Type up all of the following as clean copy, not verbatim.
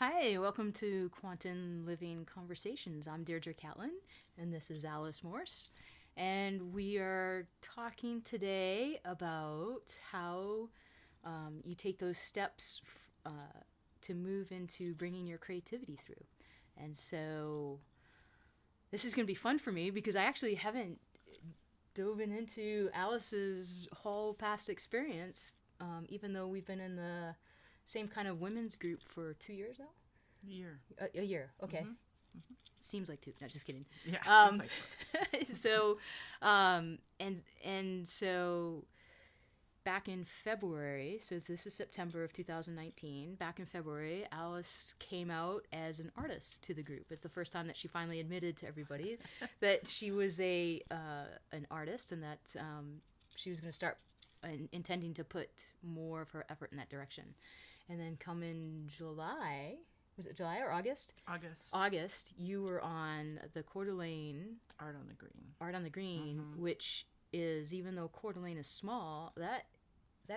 Hi, welcome to Quantum Living Conversations. I'm Deirdre Catlin, and this is Alice Morse. And we are talking today about how you take those steps to move into bringing your creativity through. And so this is going to be fun for me because I actually haven't dove into Alice's whole past experience, even though we've been in the same kind of women's group for 2 years now. Year. A year. Okay. Mm-hmm. Seems like two. No, just kidding. Yeah, Um, seems like so, and so back in February, so this is September of 2019. Back in February, Alice came out as an artist to the group. It's the first time that she finally admitted to everybody that she was an artist and that she was going to start intending to put more of her effort in that direction. And then come in July, was it July or August? August, you were on the Coeur d'Alene Art on the Green. Art on the Green, which is, even though Coeur d'Alene is small, that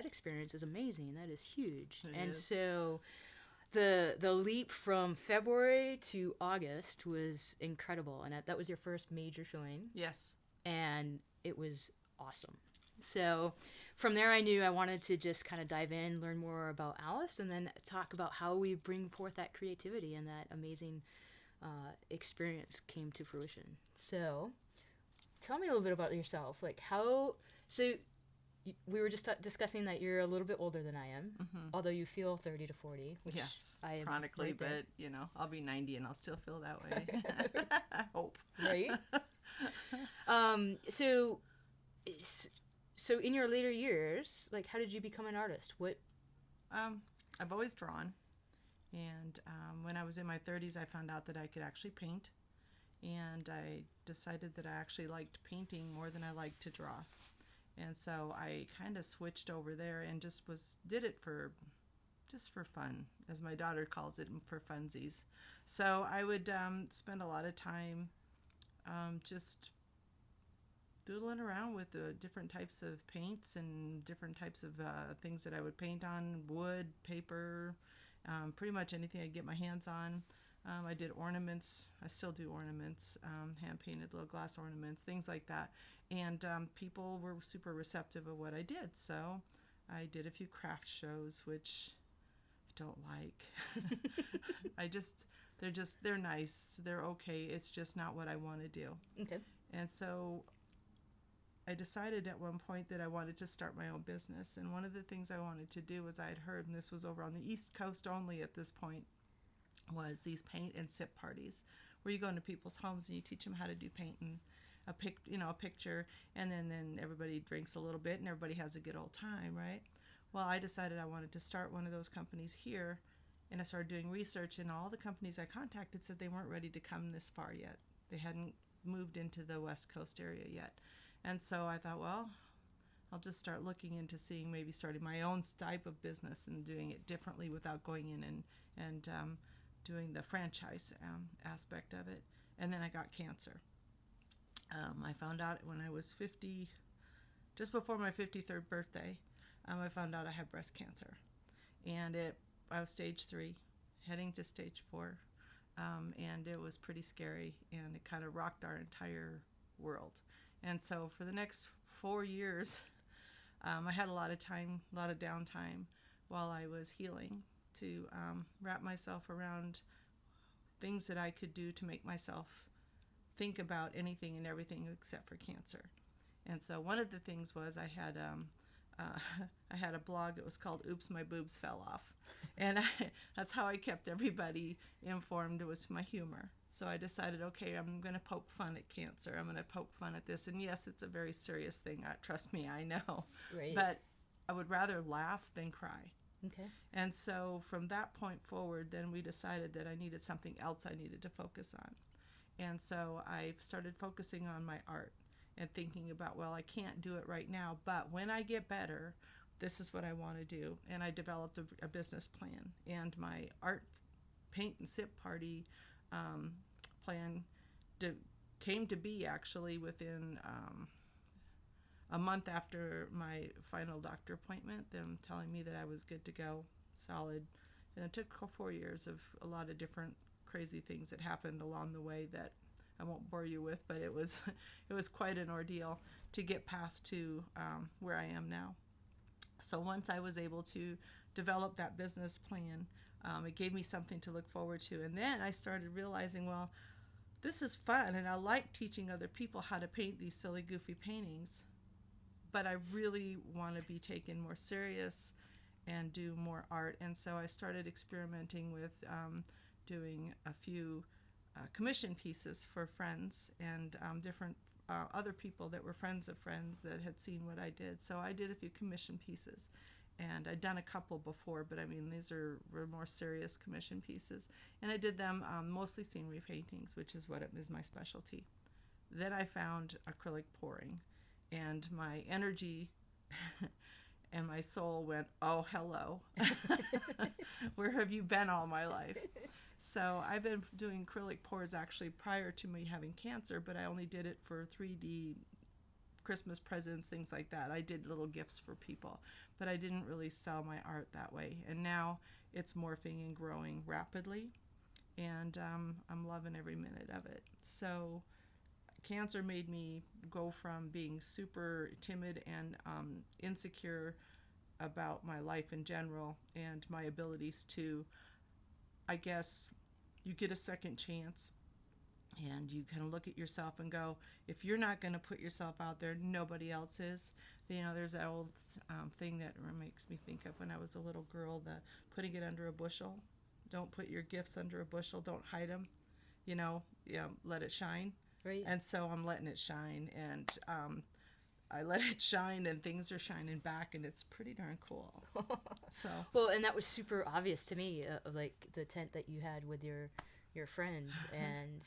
experience is amazing. That is huge. It is. So the leap from February to August was incredible, and that was your first major showing. Yes. And it was awesome. So from there, I knew I wanted to just kind of dive in, learn more about Alice, and then talk about how we bring forth that creativity and that amazing experience came to fruition. So tell me a little bit about yourself. Like we were just discussing that you're a little bit older than I am, although you feel 30 to 40. Which yes, I am chronically, right but I'll be 90 and I'll still feel that way. I hope. Right? So in your later years, like, how did you become an artist? I've always drawn, and when I was in my 30s, I found out that I could actually paint, and I decided that I actually liked painting more than I liked to draw, and so I kind of switched over there and did it for fun, as my daughter calls it, for funsies. So I would spend a lot of time just doodling around with the different types of paints and different types of things that I would paint on: wood, paper, pretty much anything I could get my hands on. I did ornaments. I still do ornaments, hand-painted little glass ornaments, things like that. And people were super receptive of what I did. So I did a few craft shows, which I don't like. They're nice. They're okay. It's just not what I want to do. Okay. And so I decided at one point that I wanted to start my own business. And one of the things I wanted to do, was I had heard, and this was over on the East Coast only at this point, was these paint and sip parties, where you go into people's homes and you teach them how to do painting, a picture, and then everybody drinks a little bit and everybody has a good old time, right? Well, I decided I wanted to start one of those companies here, and I started doing research, and all the companies I contacted said they weren't ready to come this far yet. They hadn't moved into the West Coast area yet. And so I thought, well, I'll just start looking into seeing maybe starting my own type of business and doing it differently without going in and doing the franchise aspect of it. And then I got cancer. I found out when I was 50, just before my 53rd birthday, I found out I had breast cancer. And I was stage 3, heading to stage 4. And it was pretty scary, and it kind of rocked our entire world. And so for the next 4 years, I had a lot of downtime while I was healing to wrap myself around things that I could do to make myself think about anything and everything except for cancer. And so one of the things was I had a blog that was called "Oops, My Boobs Fell Off," and that's how I kept everybody informed. It was my humor. So I decided, okay, I'm going to poke fun at cancer. I'm going to poke fun at this. And yes, it's a very serious thing. Trust me, I know. Right. But I would rather laugh than cry. Okay. And so from that point forward, then we decided that I needed something else I needed to focus on. And so I started focusing on my art and thinking about, well, I can't do it right now, but when I get better, this is what I want to do. And I developed a business plan. And my art paint and sip party plan came to be actually within a month after my final doctor appointment, them telling me that I was good to go, solid, And it took 4 years of a lot of different crazy things that happened along the way that I won't bore you with, but it was it was quite an ordeal to get past to where I am now. So once I was able to develop that business plan, it gave me something to look forward to. And then I started realizing, well, this is fun, and I like teaching other people how to paint these silly, goofy paintings, but I really want to be taken more serious and do more art. And so I started experimenting with doing a few commission pieces for friends and different other people that were friends of friends that had seen what I did. So I did a few commission pieces, and I'd done a couple before, but I mean, these were more serious commission pieces. And I did them mostly scenery paintings, which is what is my specialty. Then I found acrylic pouring, and my energy and my soul went, oh, hello. Where have you been all my life? So I've been doing acrylic pours actually prior to me having cancer, but I only did it for 3D Christmas presents, things like that. I did little gifts for people, but I didn't really sell my art that way. And now it's morphing and growing rapidly, and I'm loving every minute of it. So cancer made me go from being super timid and insecure about my life in general and my abilities to, I guess, you get a second chance, and you kind of look at yourself and go, if you're not going to put yourself out there, nobody else is. You know, there's that old thing that makes me think of when I was a little girl, the putting it under a bushel. Don't put your gifts under a bushel. Don't hide them. Let it shine. Right. And so I'm letting it shine, and I let it shine, and things are shining back, and it's pretty darn cool. So well, and that was super obvious to me, like the tent that you had with your friend, and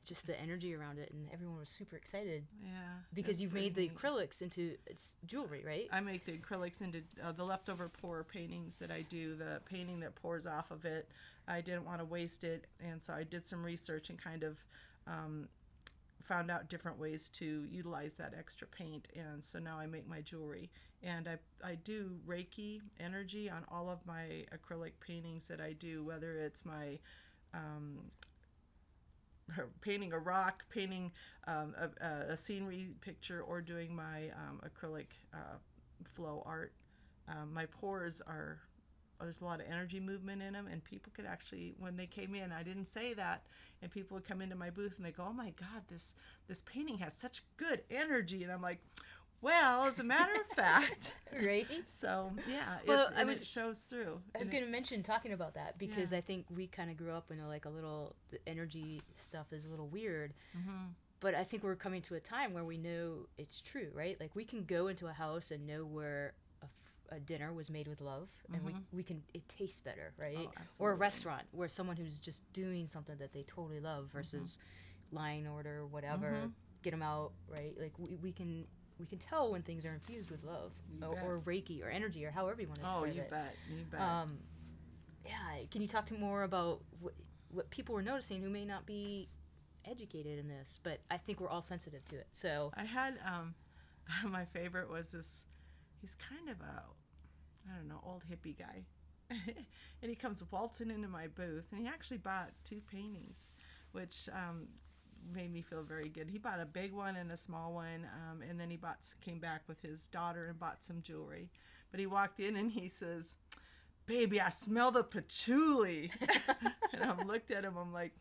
just the energy around it, and everyone was super excited. Yeah. Because you've made the acrylics into it's jewelry, right? I make the acrylics into the leftover pour paintings that I do, the painting that pours off of it. I didn't want to waste it, and so I did some research and kind of found out different ways to utilize that extra paint, and so now I make my jewelry. And I do Reiki energy on all of my acrylic paintings that I do, whether it's my painting a rock, painting a scenery picture, or doing my acrylic flow art. My pours are, there's a lot of energy movement in them, and people could actually, when they came in, I didn't say that, and people would come into my booth and they go, oh my God, this painting has such good energy. And I'm like, well, as a matter of fact. Right. So, yeah, well, it shows through. I was going to mention talking about that because Yeah. I think we kind of grew up in the energy stuff is a little weird. Mm-hmm. But I think we're coming to a time where we know it's true, right? Like we can go into a house and know where a dinner was made with love, and we can, it tastes better, right? Oh, or a absolutely. restaurant where someone who's just doing something that they totally love versus line order, whatever, get them out, right? Like we can tell when things are infused with love or Reiki or energy or however you want to describe it. You bet. Yeah, can you talk to more about what people were noticing who may not be educated in this, but I think we're all sensitive to it. So I had my favorite was this. He's kind of a, I don't know, old hippie guy, and he comes waltzing into my booth, and he actually bought 2 paintings, which made me feel very good. He bought a big one and a small one, and then he came back with his daughter and bought some jewelry. But he walked in and he says, "Baby, I smell the patchouli." And I looked at him. I'm like,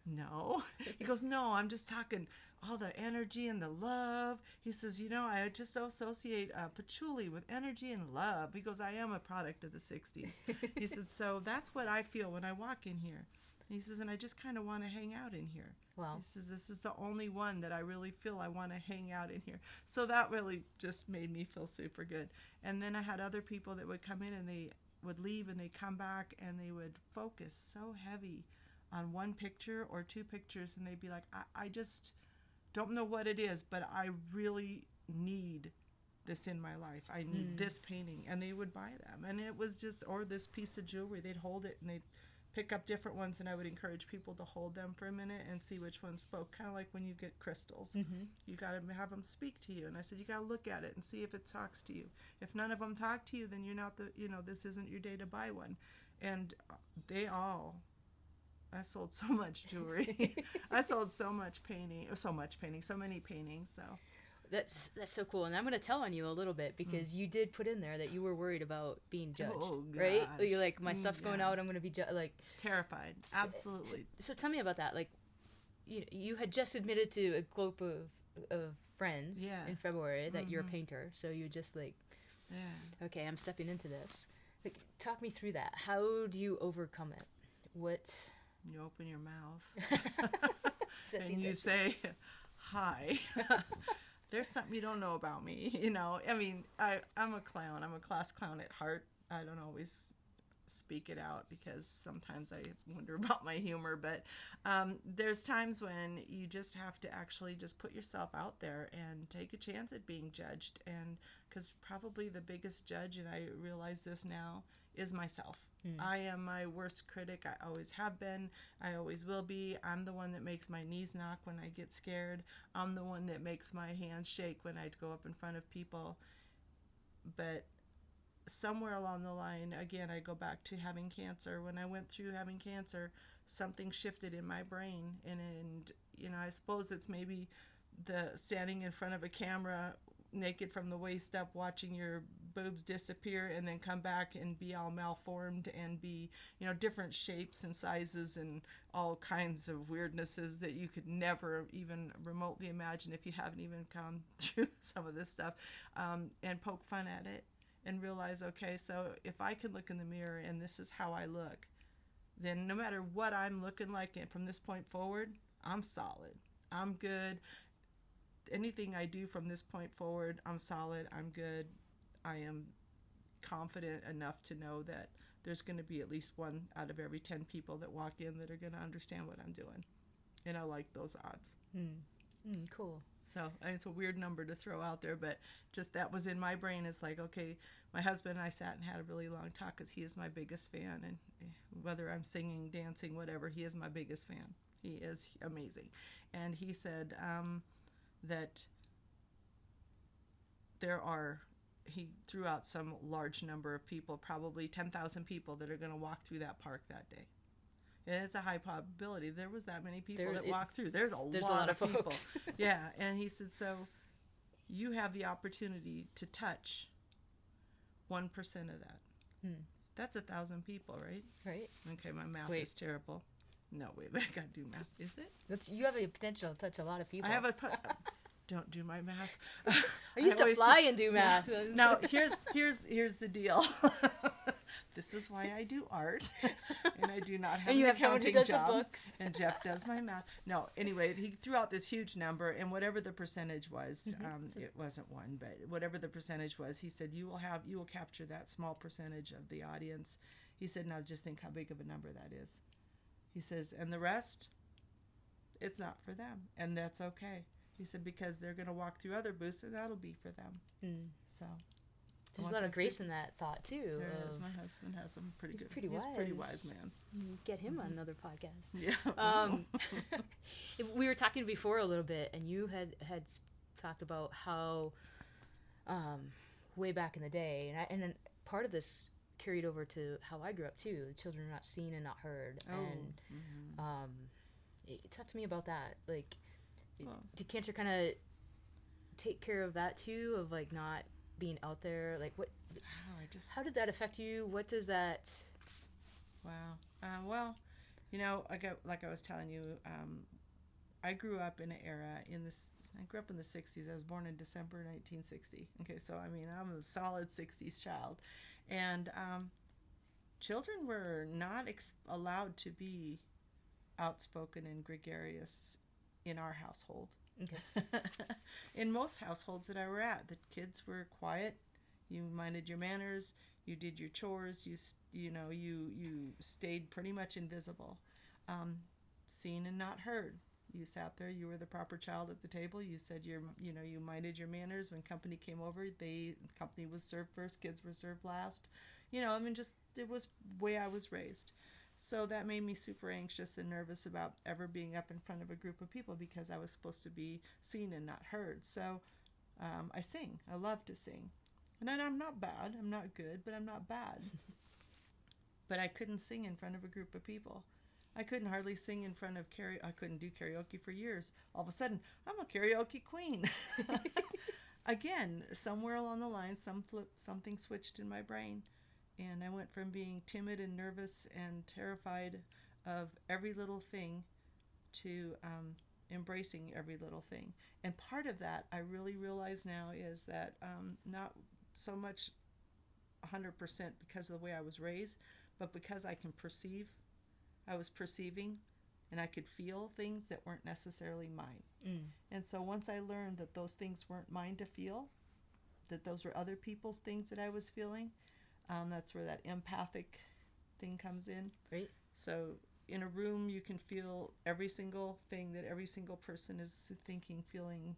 no. He goes, no, I'm just talking all the energy and the love. He says, I just associate patchouli with energy and love. He goes, I am a product of the 60s. He said, so that's what I feel when I walk in here. He says, and I just kind of want to hang out in here. wow. He says, this is the only one that I really feel I want to hang out in here. So that really just made me feel super good. And then I had other people that would come in and they would leave and they come back and they would focus so heavy on one picture or 2 pictures, and they'd be like, I just don't know what it is, but I really need this in my life. I need this painting. And they would buy them. And it was just, or this piece of jewelry, they'd hold it and they'd pick up different ones, and I would encourage people to hold them for a minute and see which one spoke, kind of like when you get crystals. You got to have them speak to you. And I said, you got to look at it and see if it talks to you. If none of them talk to you, then you're not this isn't your day to buy one. And they all, I sold so much jewelry. I sold so much painting, so many paintings. So That's so cool, and I'm gonna tell on you a little bit because you did put in there that you were worried about being judged, oh right? gosh, You're like, my stuff's going yeah, out, I'm gonna be like terrified, absolutely. So tell me about that. Like, you had just admitted to a group of friends Yeah. in February that you're a painter, so you just like, Yeah. okay, I'm stepping into this. Like, talk me through that. How do you overcome it? What? You open your mouth and you this. say, "Hi." There's something you don't know about me, I mean, I'm a clown. I'm a class clown at heart. I don't always speak it out because sometimes I wonder about my humor, but there's times when you just have to actually just put yourself out there and take a chance at being judged. And because probably the biggest judge, and I realize this now, is myself. I am my worst critic. I always have been. I always will be. I'm the one that makes my knees knock when I get scared. I'm the one that makes my hands shake when I go up in front of people. But somewhere along the line, again, I go back to having cancer. When I went through having cancer, something shifted in my brain. And I suppose it's maybe the standing in front of a camera naked from the waist up, watching your boobs disappear and then come back and be all malformed and be, different shapes and sizes and all kinds of weirdnesses that you could never even remotely imagine if you haven't even gone through some of this stuff, and poke fun at it and realize, okay, so if I can look in the mirror and this is how I look, then no matter what I'm looking like from this point forward, I'm solid. I'm good. Anything I do from this point forward, I'm solid. I'm good. I am confident enough to know that there's going to be at least one out of every 10 people that walk in that are going to understand what I'm doing. And I like those odds. Cool. So it's a weird number to throw out there, but just that was in my brain. It's like, okay, my husband and I sat and had a really long talk because he is my biggest fan. And whether I'm singing, dancing, whatever, he is my biggest fan. He is amazing. And he said that he threw out some large number of people, probably 10,000 people that are going to walk through that park that day. And it's a high probability. There was that many people that walked through. There's a lot of people. Yeah. And he said, so you have the opportunity to touch 1% of that. That's 1,000 people, right? Right. Okay, my math is terrible. No, wait, I gotta do math. Is it? You have a potential to touch a lot of people. I have don't do my math. I used to fly and do math. Yeah. Now, here's the deal. This is why I do art, and I do not have and you an have someone who accounting does job. the books. And Jeff does my math. No, anyway, he threw out this huge number, and whatever the percentage was, it wasn't one, but whatever the percentage was, he said you will capture that small percentage of the audience. He said, now just think how big of a number that is. He says, and the rest, it's not for them, and that's okay. He said, because they're going to walk through other booths, and that'll be for them. So there's a lot of grace in that thought too. There is. My husband has some pretty good. Pretty wise. He's a pretty wise man. Get him on another podcast. Yeah. We were talking before a little bit, and you had talked about how way back in the day, and then part of this carried over to how I grew up too. Children are not seen and not heard. And talk to me about that. Like, did cancer kind of take care of that too? Of like not being out there, like what? How did that affect you? What does that? Wow. Well, like I was telling you, I grew up in an era I grew up in the 60s. I was born in December 1960. Okay, so I mean, I'm a solid 60s child. And children were not allowed to be outspoken and gregarious in our household. Okay. In most households that I were at, the kids were quiet. You minded your manners. You did your chores. You stayed pretty much invisible, seen and not heard. You sat there. You were the proper child at the table. You said you minded your manners. When company came over, company was served first. Kids were served last. It was the way I was raised. So that made me super anxious and nervous about ever being up in front of a group of people because I was supposed to be seen and not heard. So I sing. I love to sing. And I'm not bad. I'm not good, but I'm not bad. but I couldn't sing in front of a group of people. I couldn't hardly sing in front of I couldn't do karaoke for years. All of a sudden, I'm a karaoke queen. Again, somewhere along the line, something switched in my brain, and I went from being timid and nervous and terrified of every little thing to embracing every little thing. And part of that, I really realize now, is that not so much 100% because of the way I was raised, but because I can perceive. I was perceiving, and I could feel things that weren't necessarily mine. And so once I learned that those things weren't mine to feel, that those were other people's things that I was feeling, that's where that empathic thing comes in. Right. So in a room, you can feel every single thing that every single person is thinking, feeling,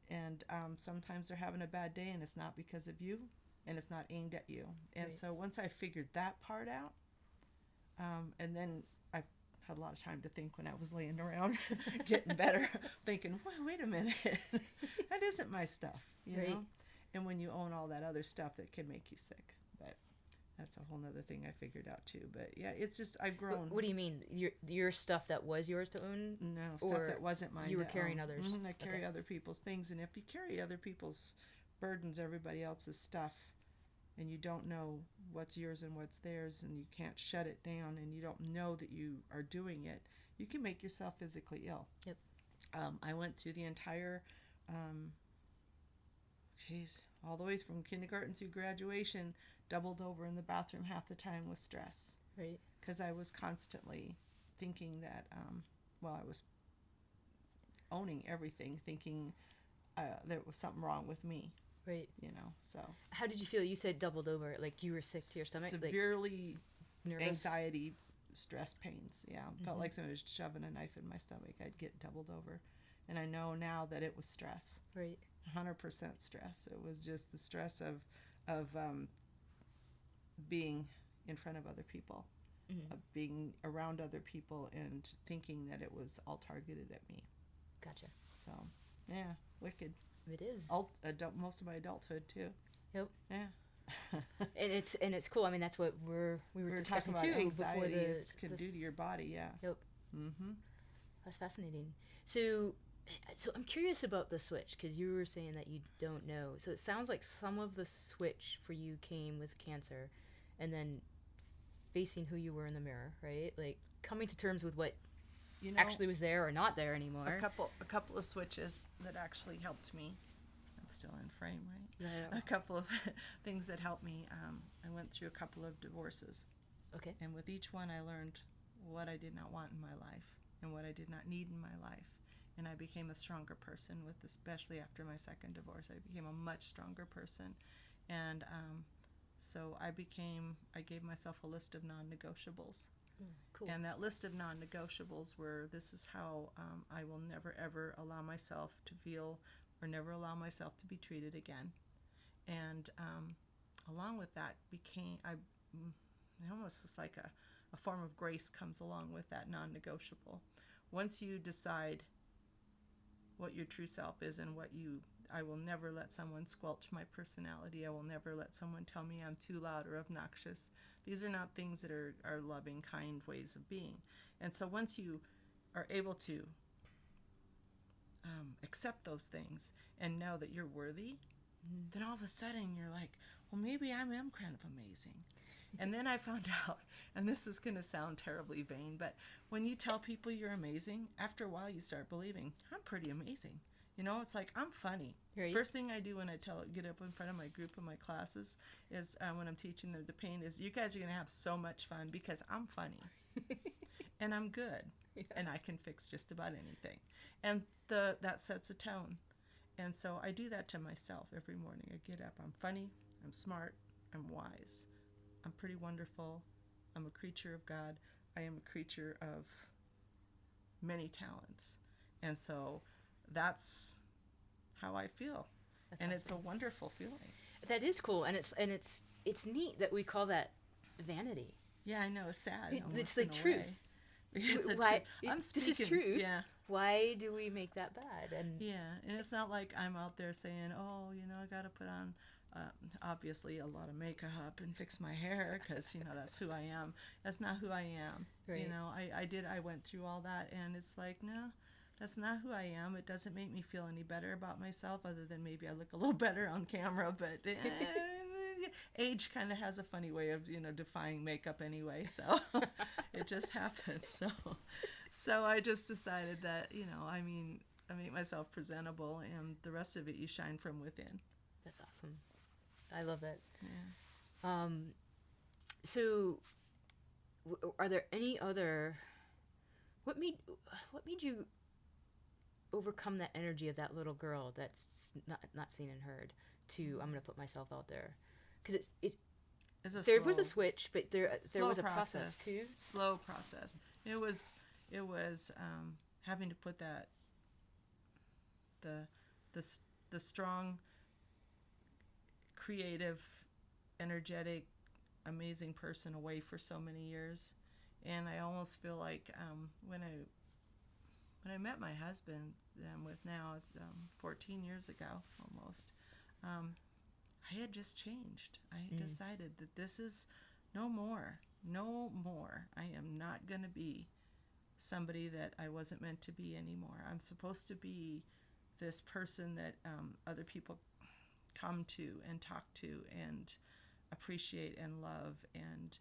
and sometimes they're having a bad day, and it's not because of you, and it's not aimed at you. And right. So once I figured that part out, and then I had a lot of time to think when I was laying around getting better, thinking, well, wait a minute, that isn't my stuff, you right. know? And when you own all that other stuff, that can make you sick. But that's a whole nother thing I figured out too. But yeah, it's just, I've grown. What do you mean? Your stuff that was yours to own? No, stuff that wasn't mine. You were carrying others. I carry other people's things. And if you carry other people's burdens, everybody else's stuff, and you don't know what's yours and what's theirs, and you can't shut it down, and you don't know that you are doing it, you can make yourself physically ill. Yep. I went through the entire, all the way from kindergarten through graduation, doubled over in the bathroom half the time with stress. Right. Because I was constantly thinking that, I was owning everything, thinking there was something wrong with me. Right. You know, so. How did you feel? You said doubled over, like you were sick to your stomach? Severely nervous? Anxiety, stress pains, yeah. Felt like somebody was shoving a knife in my stomach. I'd get doubled over. And I know now that it was stress. Right. 100% stress. It was just the stress of being in front of other people, of being around other people, and thinking that it was all targeted at me. Gotcha. So, yeah, wicked. It is. Most of my adulthood too. Yep. Yeah. and it's cool. I mean, that's what we were discussing talking about too anxiety before can do to your body. Yeah. Yep. That's fascinating. So I'm curious about the switch, because you were saying that you don't know. So it sounds like some of the switch for you came with cancer, and then facing who you were in the mirror, right? Like coming to terms with what actually was there or not there anymore. A couple of switches that actually helped me. I'm still in frame, right? Yeah. A couple of things that helped me. I went through a couple of divorces. Okay. And with each one, I learned what I did not want in my life and what I did not need in my life. And I became a stronger person especially after my second divorce. I became a much stronger person. And so I gave myself a list of non-negotiables. Cool. And that list of non-negotiables were, this is how I will never ever allow myself to feel or never allow myself to be treated again. And along with that almost it's like a form of grace comes along with that non-negotiable. Once you decide what your true self is and I will never let someone squelch my personality. I will never let someone tell me I'm too loud or obnoxious. These are not things that are loving, kind ways of being. And so once you are able to accept those things and know that you're worthy, then all of a sudden you're like, well, maybe I am kind of amazing. And then I found out, and this is going to sound terribly vain, but when you tell people you're amazing, after a while you start believing, I'm pretty amazing. You know, it's like, I'm funny. Right. First thing I do when I get up in front of my group of my classes is when I'm teaching them the pain is, you guys are going to have so much fun because I'm funny. And I'm good. Yeah. And I can fix just about anything. And that sets a tone. And so I do that to myself every morning. I get up, I'm funny, I'm smart, I'm wise, I'm pretty wonderful, I'm a creature of God, I am a creature of many talents. And so that's how I feel. That's and awesome. It's a wonderful feeling. That is cool, and it's neat that we call that vanity. Yeah, I know. It's sad. It's like truth. It's this is truth. Yeah. Why do we make that bad? And yeah, and it's not like I'm out there saying, oh, I got to put on obviously a lot of makeup and fix my hair because that's who I am. That's not who I am. Right. I went through all that, and it's like, no, that's not who I am. It doesn't make me feel any better about myself, other than maybe I look a little better on camera, but age kind of has a funny way of defying makeup anyway, so it just happens. So I just decided that I make myself presentable, and the rest of it you shine from within. That's awesome. I love that. Yeah. So, are there any other? What made you overcome that energy of that little girl that's not seen and heard? To I'm gonna put myself out there, because there was a switch, but there was a process too. Slow process. It was having to put that the strong, creative, energetic, amazing person away for so many years, and I almost feel like when I met my husband that I'm with now, it's 14 years ago almost. I had just changed. I had decided that this is no more. I am not going to be somebody that I wasn't meant to be anymore. I'm supposed to be this person that other people come to and talk to and appreciate and love, and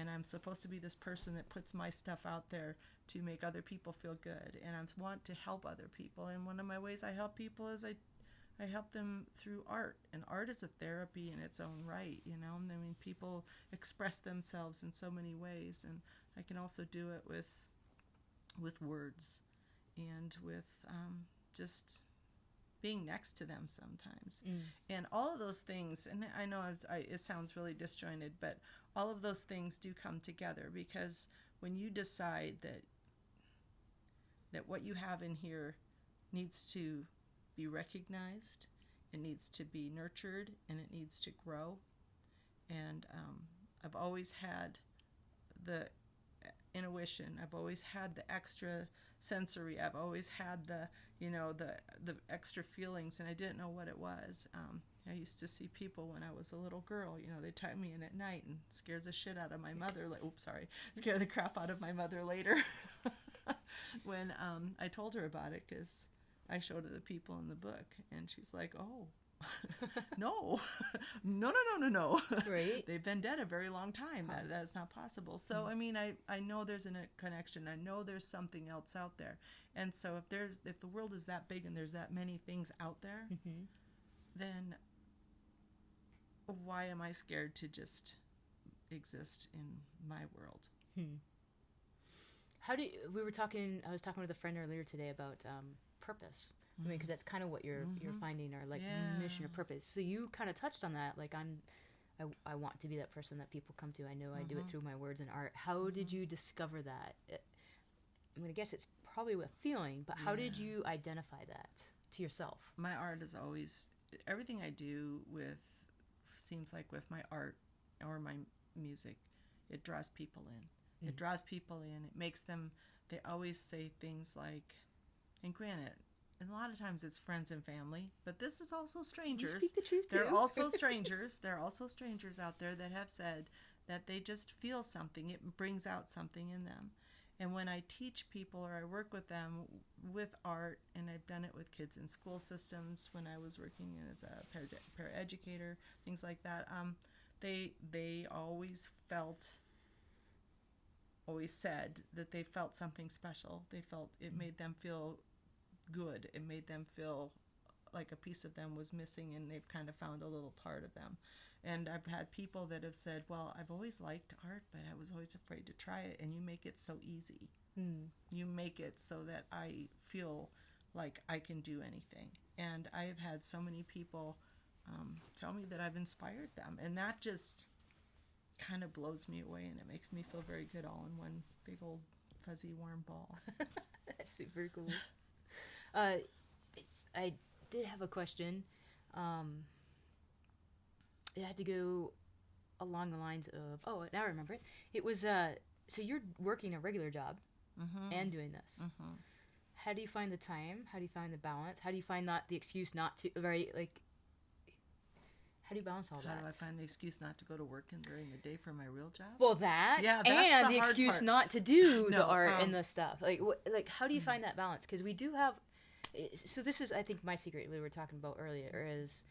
I'm supposed to be this person that puts my stuff out there to make other people feel good, and I want to help other people. And one of my ways I help people is I help them through art, and art is a therapy in its own right. People express themselves in so many ways, and I can also do it with words and with just being next to them sometimes. And all of those things, and I know it sounds really disjointed, but all of those things do come together, because when you decide that what you have in here needs to be recognized, it needs to be nurtured, and it needs to grow. And I've always had the intuition. I've always had the extra sensory. I've always had the extra feelings, and I didn't know what it was. I used to see people when I was a little girl. They tuck me in at night and scares the shit out of my mother. Scare the crap out of my mother later when I told her about it, because I showed her the people in the book, and she's like, "Oh, no, no. Right. They've been dead a very long time. That's not possible." So I know there's a connection. I know there's something else out there. And so if the world is that big and there's that many things out there, then why am I scared to just exist in my world? I was talking with a friend earlier today about purpose. Because that's kind of what you're finding, or mission or purpose. So you kind of touched on that. Like I want to be that person that people come to. I know I do it through my words and art. How did you discover that? I guess it's probably a feeling, but how did you identify that to yourself? My art is always, everything I do seems like with my art or my music, it draws people in. It draws people in. It makes them, they always say things like, and granted, and a lot of times it's friends and family, but this is also strangers. You speak the truth, They're too. also strangers. There are also strangers out there that have said that they just feel something. It brings out something in them. And when I teach people or I work with them with art, and I've done it with kids in school systems when I was working as a paraeducator, things like that, they always said that they felt something special. They felt it made them feel good. It made them feel like a piece of them was missing, and they've kind of found a little part of them. And I've had people that have said, well, I've always liked art, but I was always afraid to try it, and you make it so easy. You make it so that I feel like I can do anything. And I have had so many people tell me that I've inspired them, and that just kind of blows me away, and it makes me feel very good all in one big old fuzzy warm ball. That's super cool. I did have a question. It had to go along the lines of, now I remember it. It was, so you're working a regular job and doing this. How do you find the time? How do you find the balance? How do you find the excuse not to, right? Like, How do you balance all How that? do I find the excuse not to go to work during the day for my real job? Well, that, yeah, that's and the hard excuse part. not to do No, the art and the stuff. Like how do you find that balance? Because we do have. So this is, I think, my secret we were talking about earlier is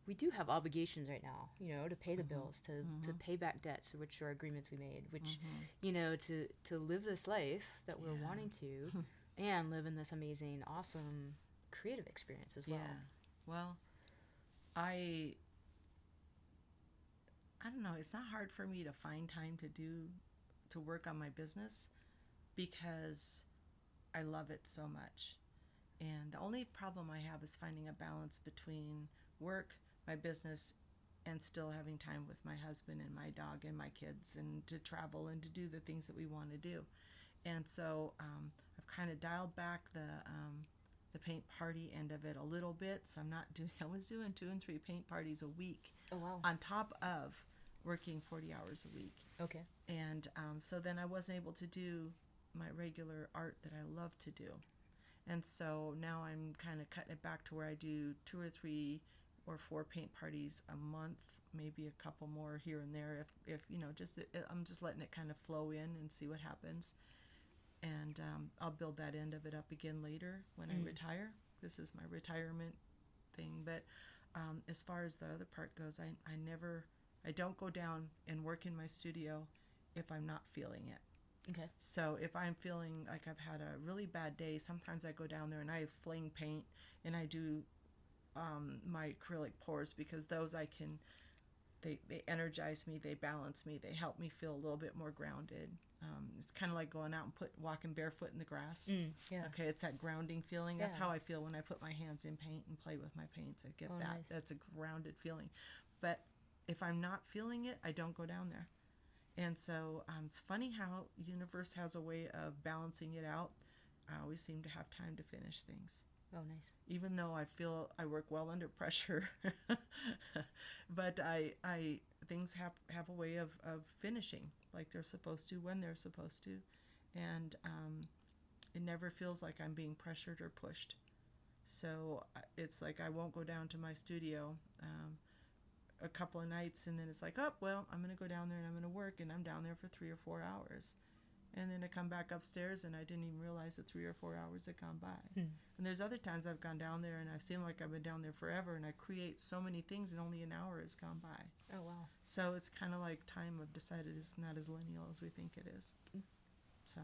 we do have obligations right now, to pay the bills, to pay back debts, which are agreements we made, which, to live this life that we're wanting to and live in this amazing, awesome, creative experience as well. Yeah. Well, I don't know. It's not hard for me to find time to work on my business because I love it so much. And the only problem I have is finding a balance between work, my business, and still having time with my husband and my dog and my kids and to travel and to do the things that we want to do. And so I've kind of dialed back the paint party end of it a little bit. So I was doing 2 and 3 paint parties a week. Oh, wow. On top of working 40 hours a week. Okay. And so then I wasn't able to do my regular art that I love to do. And so now I'm kind of cutting it back to where I do 2 or 3 or 4 paint parties a month, maybe a couple more here and there. If I'm just letting it kind of flow in and see what happens. And I'll build that end of it up again later when I retire. This is my retirement thing. But as far as the other part goes, I don't go down and work in my studio if I'm not feeling it. Okay. So if I'm feeling like I've had a really bad day, sometimes I go down there and I fling paint and I do my acrylic pours because those they energize me, they balance me, they help me feel a little bit more grounded. It's kind of like going out and walking barefoot in the grass. Yeah. Okay, it's that grounding feeling. That's Yeah. how I feel when I put my hands in paint and play with my paints. I get that. Nice. That's a grounded feeling. But if I'm not feeling it, I don't go down there. And so it's funny how the universe has a way of balancing it out. I always seem to have time to finish things. Oh, nice. Even though I feel I work well under pressure. But things have a way of finishing like they're supposed to when they're supposed to. And it never feels like I'm being pressured or pushed. So it's like I won't go down to my studio a couple of nights and then it's like, oh, well, I'm going to go down there and I'm going to work, and I'm down there for 3 or 4 hours. And then I come back upstairs and I didn't even realize that 3 or 4 hours had gone by. And there's other times I've gone down there and I've seemed like I've been down there forever, and I create so many things and only an hour has gone by. Oh, wow. So it's kind of like time I've decided is not as lineal as we think it is. So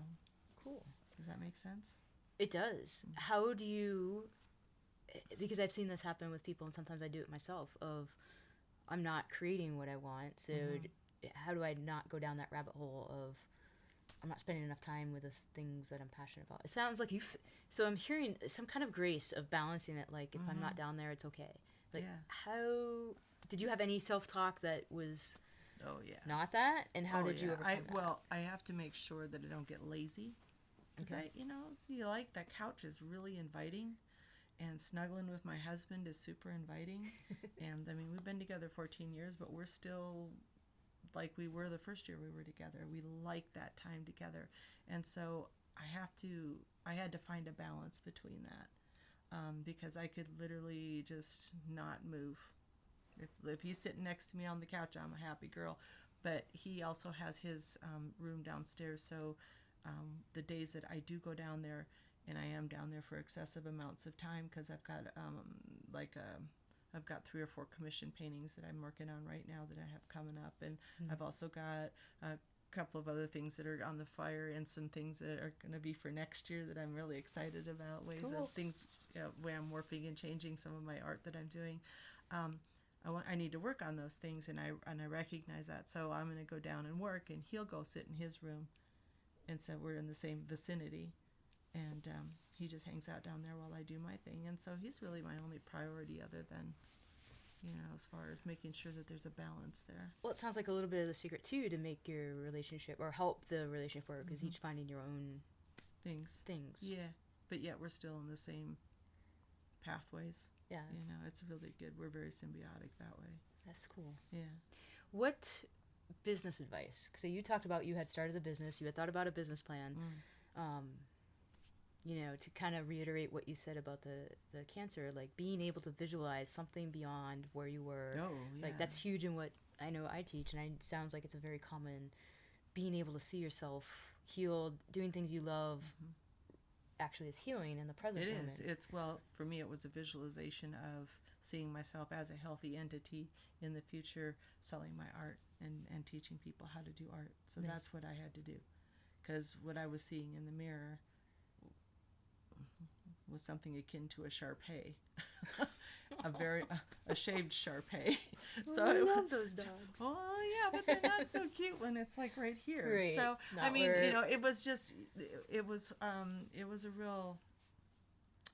Cool. Does that make sense? It does. How do you, because I've seen this happen with people and sometimes I do it myself, of I'm not creating what I want, so how do I not go down that rabbit hole of I'm not spending enough time with the things that I'm passionate about? It sounds like so I'm hearing some kind of grace of balancing it, like if I'm not down there, it's okay. Like, how, did you have any self-talk that was not that? And how did you overcome that? Well, I have to make sure that I don't get lazy. Because you like that couch is really inviting. And snuggling with my husband is super inviting. And, I mean, we've been together 14 years, but we're still like we were the first year we were together. We like that time together. And so I had to find a balance between that. Because I could literally just not move. If he's sitting next to me on the couch, I'm a happy girl. But he also has his room downstairs. So the days that I do go down there, and I am down there for excessive amounts of time because I've got I've got 3 or 4 commission paintings that I'm working on right now that I have coming up, and I've also got a couple of other things that are on the fire and some things that are going to be for next year that I'm really excited about. Ways of things where I'm morphing and changing some of my art that I'm doing. I need to work on those things, and I recognize that. So I'm going to go down and work, and he'll go sit in his room, and so we're in the same vicinity. And he just hangs out down there while I do my thing. And so he's really my only priority other than, as far as making sure that there's a balance there. Well, it sounds like a little bit of the secret, too, to make your relationship, or help the relationship work, is each finding your own things. Yeah, but yet we're still in the same pathways. Yeah. It's really good. We're very symbiotic that way. That's cool. Yeah. What business advice? So you talked about you had started the business, you had thought about a business plan. to kind of reiterate what you said about the cancer, like being able to visualize something beyond where you were. Oh, yeah. Like that's huge in what I know I teach, and it sounds like it's a very common, being able to see yourself healed, doing things you love, actually is healing in the present moment. It is. Well, for me, it was a visualization of seeing myself as a healthy entity in the future, selling my art and teaching people how to do art. So Nice. that's what I had to do. Because what I was seeing in the mirror was something akin to a Shar-Pei. a shaved Shar-Pei. So I love those dogs. Oh yeah, but they're not so cute when it's like right here. Right. So Not I mean, where... it was just it was a real,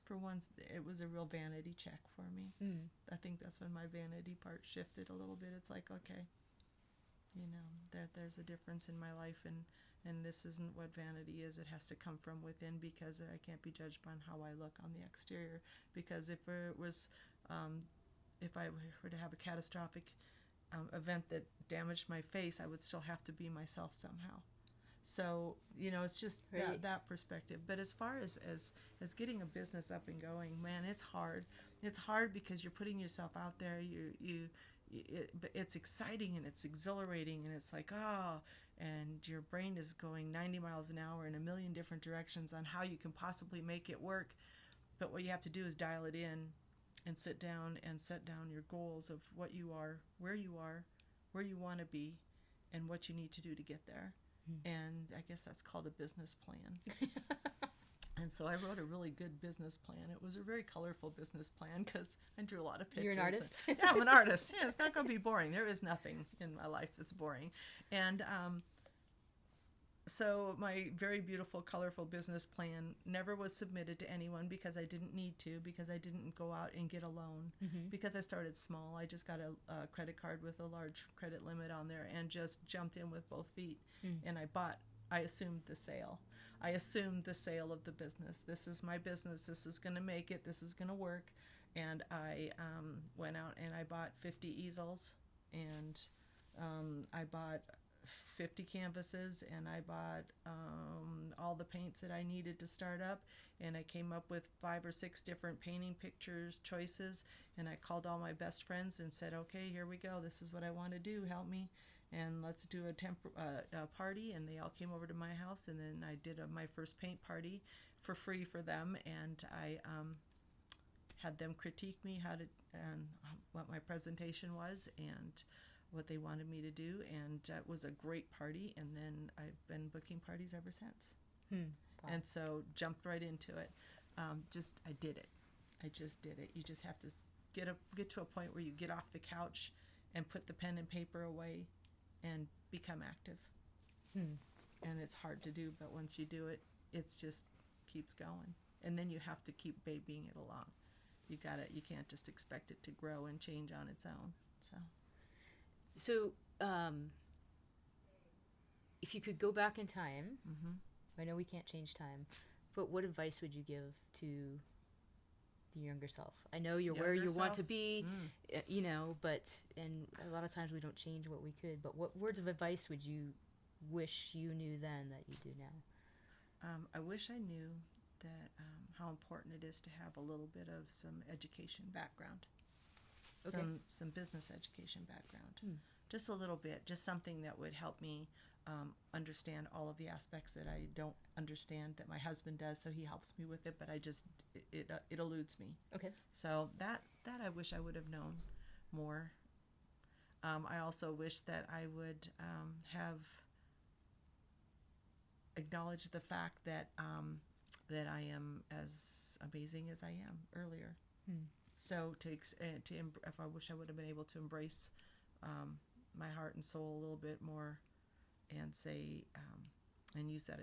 for once, it was a real vanity check for me. I think that's when my vanity part shifted a little bit. It's like, okay, there's a difference in my life, and this isn't what vanity is. It has to come from within, because I can't be judged on how I look on the exterior. Because if it was, if I were to have a catastrophic event that damaged my face, I would still have to be myself somehow. So, it's just right. that perspective. But as far as getting a business up and going, man, it's hard. It's hard because you're putting yourself out there. But it's exciting and it's exhilarating, and it's like, and your brain is going 90 miles an hour in a million different directions on how you can possibly make it work. But what you have to do is dial it in and sit down and set down your goals of what you are, where you want to be, and what you need to do to get there. And I guess that's called a business plan. And so I wrote a really good business plan. It was a very colorful business plan because I drew a lot of pictures. You're an artist? Yeah, I'm an artist. Yeah, it's not going to be boring. There is nothing in my life that's boring. And so my very beautiful, colorful business plan never was submitted to anyone because I didn't need to, because I didn't go out and get a loan, because I started small. I just got a credit card with a large credit limit on there and just jumped in with both feet. And I assumed the sale. I assumed the sale of the business. This is my business. This is going to make it. This is going to work. And I went out and I bought 50 easels, and I bought 50 canvases, and I bought all the paints that I needed to start up, and I came up with 5 or 6 different painting pictures choices, and I called all my best friends and said, okay, here we go. This is what I want to do. Help me. And let's do a party. And they all came over to my house, and then I did my first paint party for free for them, and I had them critique me and what my presentation was and what they wanted me to do, and it was a great party. And then I've been booking parties ever since. Wow. And so jumped right into it. I did it. I just did it. You just have to get to a point where you get off the couch and put the pen and paper away and become active. And it's hard to do, but once you do it, it's just keeps going. And then you have to keep babying it along. You can't just expect it to grow and change on its own. So, if you could go back in time, I know we can't change time, but what advice would you give to the younger self? I know you're where you want to be, but a lot of times we don't change what we could, but what words of advice would you wish you knew then that you do now? I wish I knew that how important it is to have a little bit of some education background. Okay. Some business education background. Just a little bit, just something that would help me understand all of the aspects that I don't understand, that my husband does, so he helps me with it, but it eludes me. Okay. So that I wish I would have known more. I also wish that I would have acknowledged the fact that that I am as amazing as I am earlier. So I wish I would have been able to embrace my heart and soul a little bit more, and say, and use that,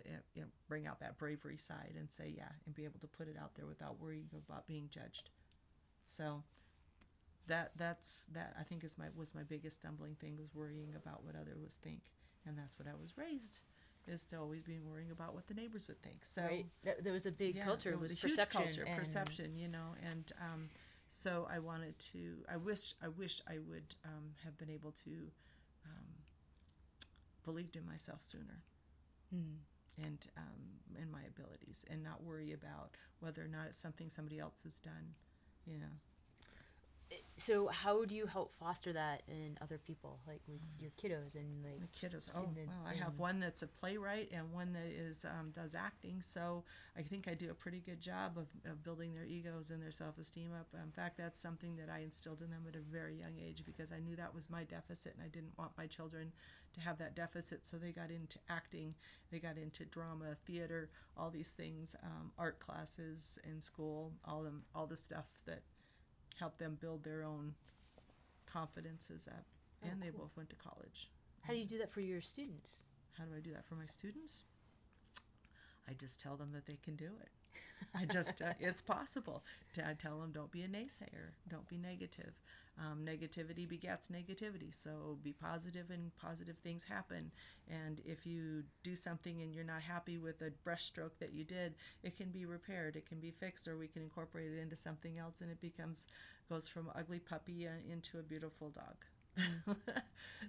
bring out that bravery side and say, and be able to put it out there without worrying about being judged. So that I think was my biggest stumbling thing, was worrying about what others think, and that's what I was raised, is to always be worrying about what the neighbors would think. So right. There was a big culture. It was a huge culture, perception, and so I wanted to. I wish I would have been able to believed in myself sooner, and in my abilities and not worry about whether or not it's something somebody else has done, you know. So how do you help foster that in other people, like with your kiddos and like The kiddos. Oh, well, I have one that's a playwright and one that is does acting. So I think I do a pretty good job of building their egos and their self-esteem up. In fact, that's something that I instilled in them at a very young age because I knew that was my deficit, and I didn't want my children to have that deficit. So they got into acting, they got into drama, theater, all these things, art classes in school, all the stuff that help them build their own confidences up. And they both went to college. How do you do that for your students? How do I do that for my students? I just tell them that they can do it. I just, it's possible. I tell them, don't be a naysayer. Don't be negative. Negativity begets negativity. So be positive and positive things happen. And if you do something and you're not happy with a brush stroke that you did, it can be repaired. It can be fixed, or we can incorporate it into something else, and it goes from ugly puppy into a beautiful dog.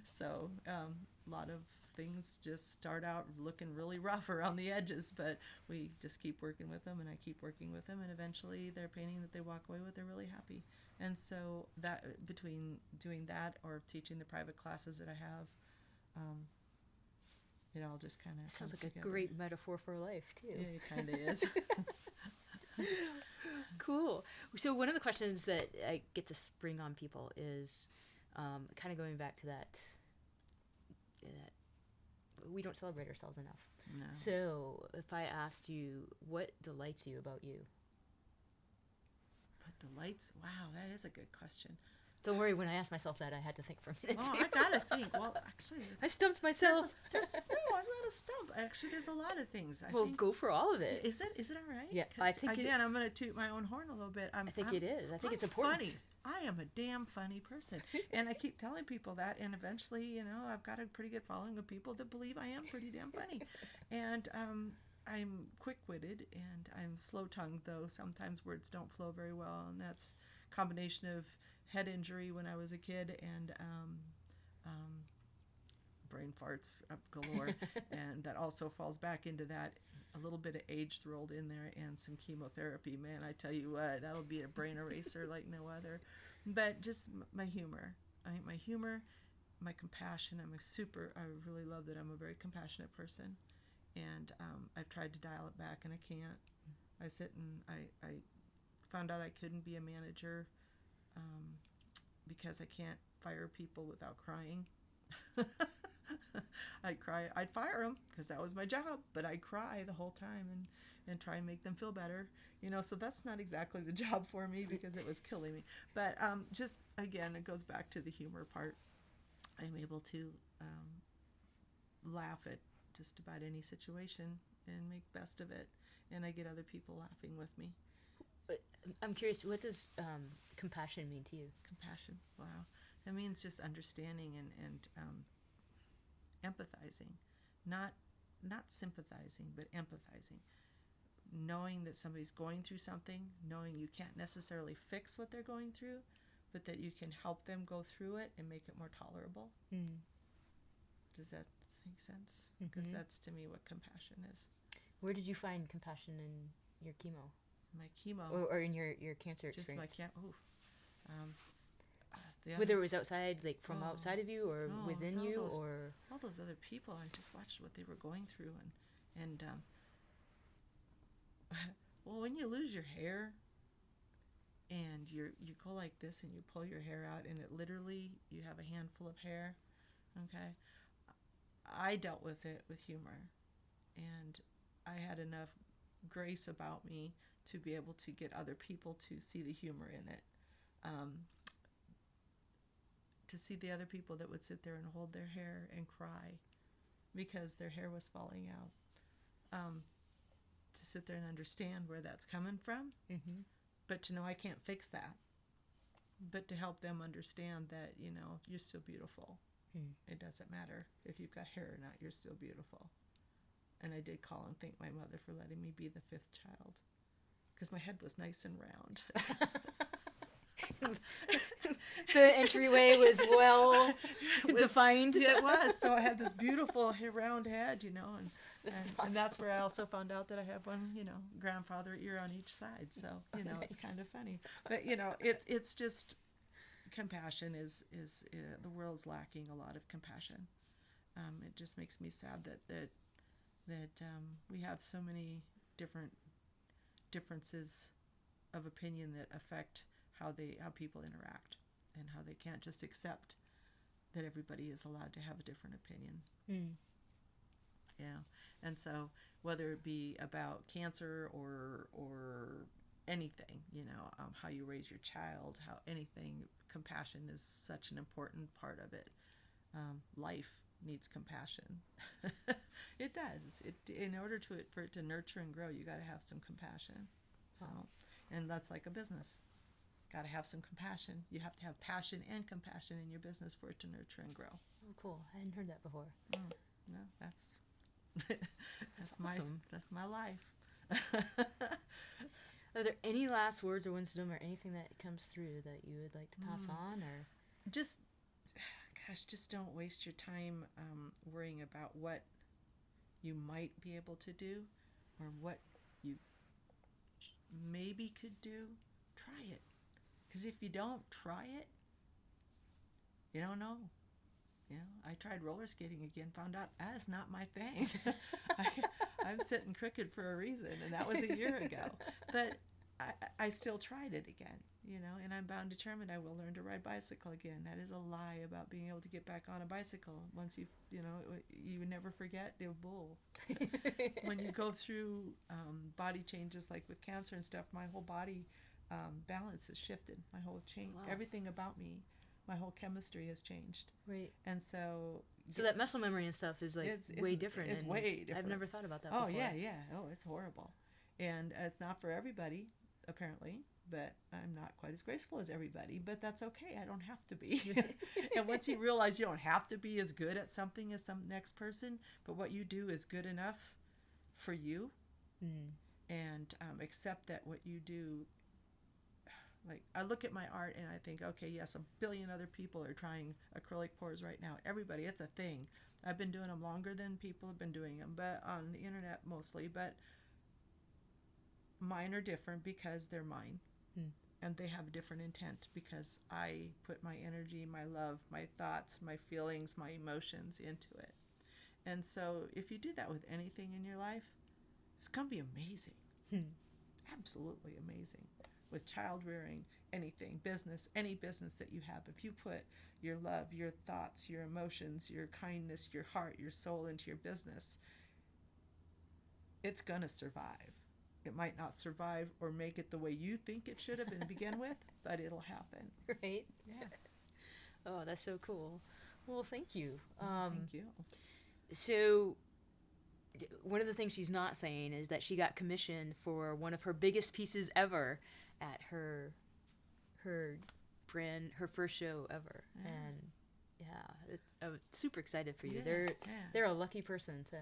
So a lot of things just start out looking really rough around the edges, but we just keep working with them, and I keep working with them, and eventually their painting that they walk away with, they're really happy. And so that, between doing that or teaching the private classes that I have, it all just kind of sounds like together. A great metaphor for life too. Yeah, it kind of is. Cool. So one of the questions that I get to spring on people is kind of going back to that we don't celebrate ourselves enough. No. So if I asked you, what delights you about you? What delights? Wow, that is a good question. Don't worry, when I asked myself that, I had to think for a minute. Oh, too. I gotta think. Well, actually, I stumped myself. no, it's not a stump. Actually, there's a lot of things. I think, go for all of it. Is it all right? Yeah, I think again, I'm gonna toot my own horn a little bit. I think it is. I think it's important. Funny. I am a damn funny person, and I keep telling people that, and eventually, I've got a pretty good following of people that believe I am pretty damn funny, and I'm quick-witted and I'm slow-tongued, though sometimes words don't flow very well, and that's a combination of head injury when I was a kid and brain farts up galore, and that also falls back into that. A little bit of age rolled in there and some chemotherapy. Man, I tell you what, that'll be a brain eraser like no other. But just my humor. My humor, my compassion. I really love that I'm a very compassionate person. And I've tried to dial it back and I can't. I sit and I found out I couldn't be a manager because I can't fire people without crying. I'd cry. I'd fire them because that was my job, but I'd cry the whole time and try and make them feel better. So that's not exactly the job for me because it was killing me. But just, again, it goes back to the humor part. I'm able to laugh at just about any situation and make best of it. And I get other people laughing with me. I'm curious, what does compassion mean to you? Compassion, wow. It means just understanding and empathizing, not sympathizing, but empathizing. Knowing that somebody's going through something, knowing you can't necessarily fix what they're going through, but that you can help them go through it and make it more tolerable. Mm. Does that make sense? Because that's, to me, what compassion is. Where did you find compassion in your chemo? My chemo. Or in your cancer experience? Just my whether it was outside, like from outside of you, or within you, or all those other people. I just watched what they were going through, and well, when you lose your hair, and you go like this, and you pull your hair out, and it literally, you have a handful of hair. Okay, I dealt with it with humor, and I had enough grace about me to be able to get other people to see the humor in it. To see the other people that would sit there and hold their hair and cry because their hair was falling out. To sit there and understand where that's coming from, but to know I can't fix that. But to help them understand that, you're still beautiful. It doesn't matter if you've got hair or not, you're still beautiful. And I did call and thank my mother for letting me be the 5th child because my head was nice and round. The entryway was well defined. It was. So I had this beautiful round head, and That's And awesome. that's where I also found out that I have one, grandfather ear on each side. So, it's Nice. kind of funny. But, it's just compassion is the world's lacking a lot of compassion. It just makes me sad that we have so many different differences of opinion that affect how people interact, and how they can't just accept that everybody is allowed to have a different opinion. Mm. And so whether it be about cancer or anything, how you raise your child, how anything, compassion is such an important part of it. Life needs compassion. It does. In order for it to nurture and grow, you got to have some compassion. So, and that's like a business. Got to have some compassion. You have to have passion and compassion in your business for it to nurture and grow. Oh, cool. I hadn't heard that before. No, that's awesome. that's my life. Are there any last words or wisdom or anything that comes through that you would like to pass on? Or just don't waste your time worrying about what you might be able to do or what you maybe could do. Try it, because if you don't try it, you don't know. I tried roller skating again, found out that is not my thing. I'm sitting crooked for a reason, and that was a year ago. But I still tried it again, and I'm bound determined I will learn to ride bicycle again. That is a lie about being able to get back on a bicycle. Once you would never forget the bull. When you go through body changes like with cancer and stuff, my whole body balance has shifted. My whole everything about me, my whole chemistry has changed. Right. And so that muscle memory and stuff is like way different. It's way different. I've never thought about that before. Yeah. Oh, it's horrible. And it's not for everybody, apparently, but I'm not quite as graceful as everybody, but that's okay. I don't have to be. And once you realize you don't have to be as good at something as some next person, but what you do is good enough for you, and accept that what you do, like, I look at my art and I think, okay, yes, a billion other people are trying acrylic pours right now. Everybody, it's a thing. I've been doing them longer than people have been doing them, but on the internet mostly. But mine are different because they're mine, and they have a different intent because I put my energy, my love, my thoughts, my feelings, my emotions into it. And so if you do that with anything in your life, it's going to be amazing. Absolutely amazing. With child rearing, anything, business, any business that you have, if you put your love, your thoughts, your emotions, your kindness, your heart, your soul into your business, it's going to survive. It might not survive or make it the way you think it should have been to begin with, but it'll happen. Right? Yeah. Oh, that's so cool. Well, thank you. Thank you. So one of the things she's not saying is that she got commissioned for one of her biggest pieces ever at her first show ever. Yeah. And I'm super excited for you. Yeah, they're a lucky person to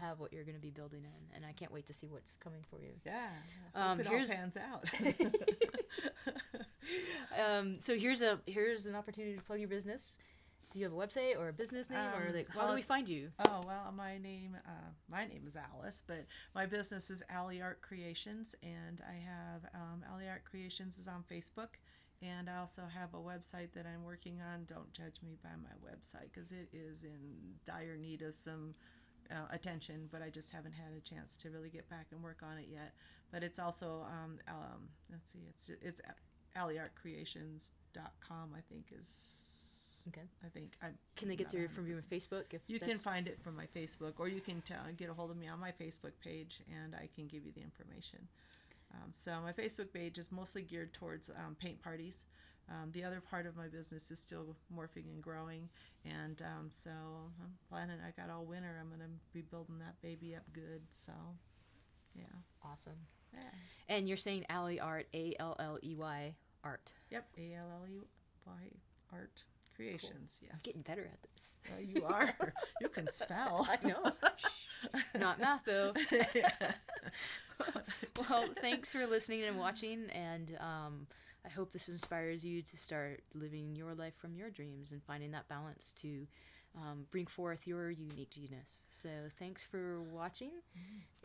have what you're going to be building in, and I can't wait to see what's coming for you. Yeah. I hope it all pans out. So here's an opportunity to plug your business. Do you have a website or a business name, or how do we find you? Oh, well, my name is Alice, but my business is Alley Art Creations, and I have Alley Art Creations is on Facebook, and I also have a website that I'm working on. Don't judge me by my website because it is in dire need of some attention, but I just haven't had a chance to really get back and work on it yet. But it's also let's see, it's alleyartcreations.com, I think is. Okay. Can they get from you on Facebook? You can find it from my Facebook, or you can get a hold of me on my Facebook page, and I can give you the information. So my Facebook page is mostly geared towards paint parties. The other part of my business is still morphing and growing, and so I'm planning. I got all winter. I'm going to be building that baby up good. So, yeah. Awesome. Yeah. And you're saying Alley Art, Alley Art. Yep, Alley Art Creations. Cool. Yes. Getting better at this. You are. You can spell. I know. Not math though. Well, thanks for listening and watching, and I hope this inspires you to start living your life from your dreams and finding that balance to bring forth your unique genius. So thanks for watching.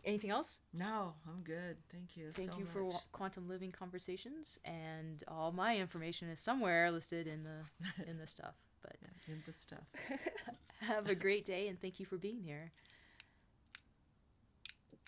Anything else? No, I'm good. Thank you. Thank so you much. for Quantum Living Conversations, and all my information is somewhere listed in the stuff. But in the stuff. have a great day, and thank you for being here.